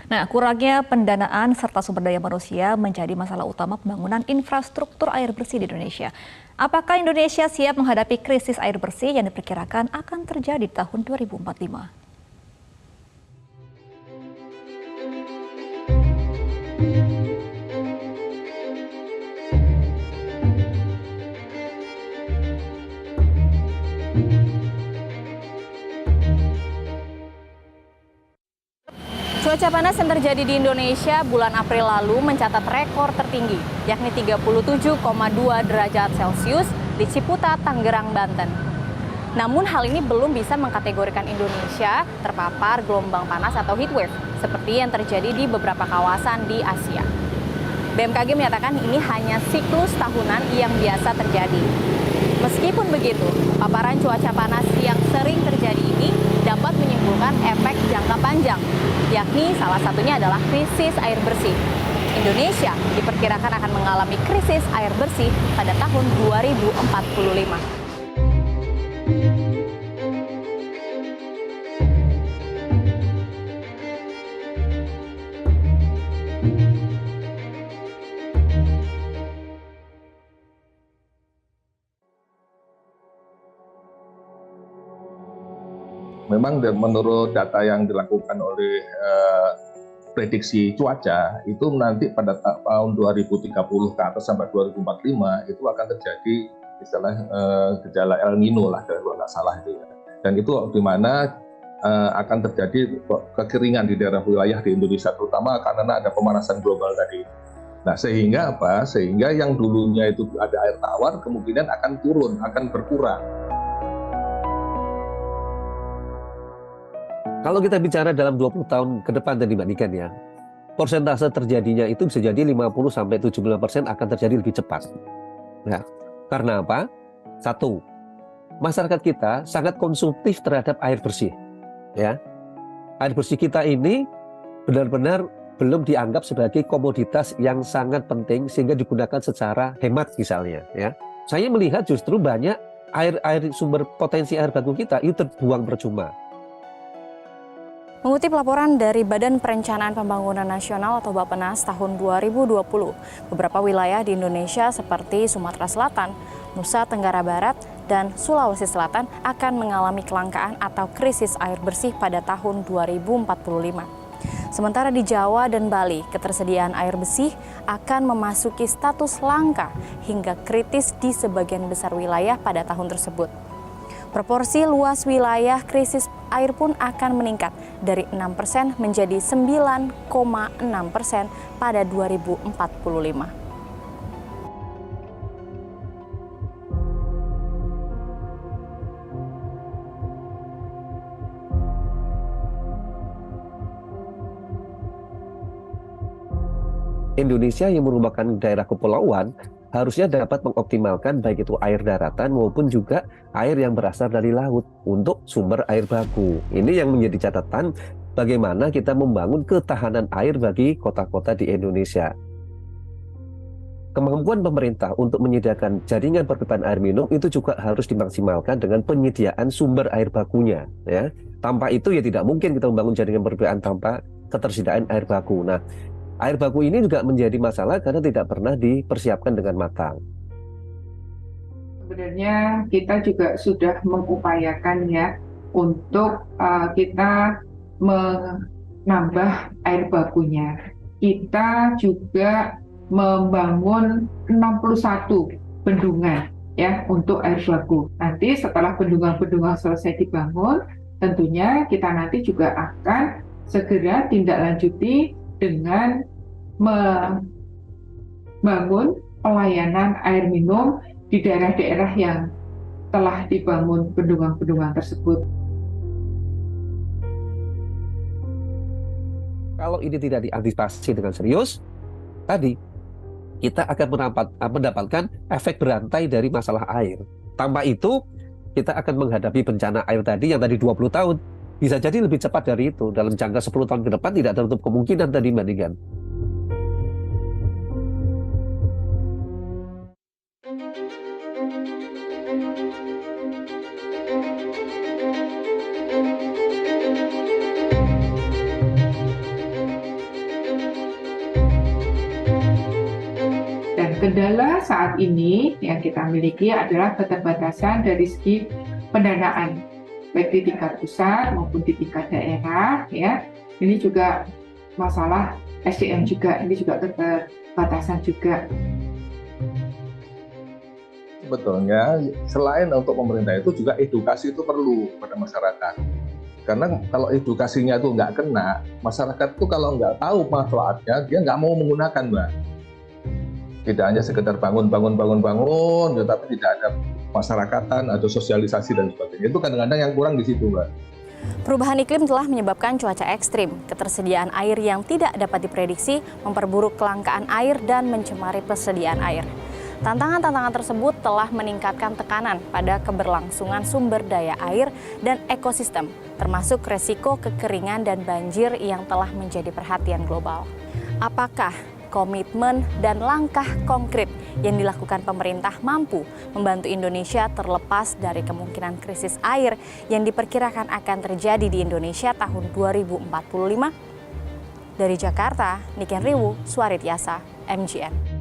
Nah, kurangnya pendanaan serta sumber daya manusia menjadi masalah utama pembangunan infrastruktur air bersih di Indonesia. Apakah Indonesia siap menghadapi krisis air bersih yang diperkirakan akan terjadi di tahun 2045? Cuaca panas yang terjadi di Indonesia bulan April lalu mencatat rekor tertinggi, yakni 37,2 derajat Celcius di Ciputat, Tangerang, Banten. Namun hal ini belum bisa mengkategorikan Indonesia terpapar gelombang panas atau heatwave, seperti yang terjadi di beberapa kawasan di Asia. BMKG menyatakan ini hanya siklus tahunan yang biasa terjadi. Meskipun begitu, paparan cuaca panas yang sering terjadi ini dapat menimbulkan efek jangka panjang, yakni salah satunya adalah krisis air bersih. Indonesia diperkirakan akan mengalami krisis air bersih pada tahun 2045. Memang menurut data yang dilakukan oleh prediksi cuaca itu nanti pada tahun 2030 ke atas sampai 2045 itu akan terjadi istilah gejala El Nino lah kalau nggak salah itu ya. Dan itu di mana akan terjadi kekeringan di daerah wilayah di Indonesia terutama karena ada pemanasan global tadi. Nah sehingga apa? Sehingga yang dulunya itu ada air tawar kemungkinan akan turun, akan berkurang. Kalau kita bicara dalam 20 tahun ke depan tadi dibandingkan ya, persentase terjadinya itu bisa jadi 50-75% akan terjadi lebih cepat. Ya, karena apa? Satu, masyarakat kita sangat konsumtif terhadap air bersih. Ya, air bersih kita ini benar-benar belum dianggap sebagai komoditas yang sangat penting sehingga digunakan secara hemat misalnya. Ya, saya melihat justru banyak air sumber potensi air baku kita itu terbuang percuma. Mengutip laporan dari Badan Perencanaan Pembangunan Nasional atau Bappenas tahun 2020, beberapa wilayah di Indonesia seperti Sumatera Selatan, Nusa Tenggara Barat, dan Sulawesi Selatan akan mengalami kelangkaan atau krisis air bersih pada tahun 2045. Sementara di Jawa dan Bali, ketersediaan air bersih akan memasuki status langka hingga kritis di sebagian besar wilayah pada tahun tersebut. Proporsi luas wilayah krisis air pun akan meningkat dari 6% menjadi 9,6% pada 2045. Indonesia yang merupakan daerah kepulauan harusnya dapat mengoptimalkan baik itu air daratan maupun juga air yang berasal dari laut untuk sumber air baku. Ini yang menjadi catatan bagaimana kita membangun ketahanan air bagi kota-kota di Indonesia. Kemampuan pemerintah untuk menyediakan jaringan perpipaan air minum itu juga harus dimaksimalkan dengan penyediaan sumber air bakunya. Ya. Tanpa itu ya tidak mungkin kita membangun jaringan perpipaan tanpa ketersediaan air baku. Nah, air baku ini juga menjadi masalah karena tidak pernah dipersiapkan dengan matang. Sebenarnya kita juga sudah mengupayakan ya untuk kita menambah air bakunya. Kita juga membangun 61 bendungan ya untuk air baku. Nanti setelah bendungan-bendungan selesai dibangun, tentunya kita nanti juga akan segera tindak lanjuti dengan membangun pelayanan air minum di daerah-daerah yang telah dibangun bendungan-bendungan tersebut. Kalau ini tidak diantisipasi dengan serius, tadi kita akan mendapatkan efek berantai dari masalah air. Tanpa itu, kita akan menghadapi bencana air tadi yang tadi 20 tahun. Bisa jadi lebih cepat dari itu. Dalam jangka 10 tahun ke depan tidak tertutup kemungkinan tadi dibandingkan. kendala saat ini yang kita miliki adalah keterbatasan dari segi pendanaan, baik di tingkat pusat maupun di tingkat daerah. Ya, ini juga masalah SDM juga, ini juga keterbatasan juga. Sebetulnya selain untuk pemerintah itu juga edukasi itu perlu pada masyarakat. Karena kalau edukasinya itu nggak kena, masyarakat itu kalau nggak tahu manfaatnya, dia nggak mau menggunakan, Mbak. Tidak hanya sekedar bangun, tetapi tidak ada masyarakatan atau sosialisasi dan sebagainya. Itu kadang-kadang yang kurang di situ, Mbak. Perubahan iklim telah menyebabkan cuaca ekstrim, ketersediaan air yang tidak dapat diprediksi, memperburuk kelangkaan air dan mencemari persediaan air. Tantangan-tantangan tersebut telah meningkatkan tekanan pada keberlangsungan sumber daya air dan ekosistem, termasuk resiko kekeringan dan banjir yang telah menjadi perhatian global. Apakah komitmen dan langkah konkret yang dilakukan pemerintah mampu membantu Indonesia terlepas dari kemungkinan krisis air yang diperkirakan akan terjadi di Indonesia tahun 2045? Dari Jakarta, Niken Riwu, Suarityasa, MGN.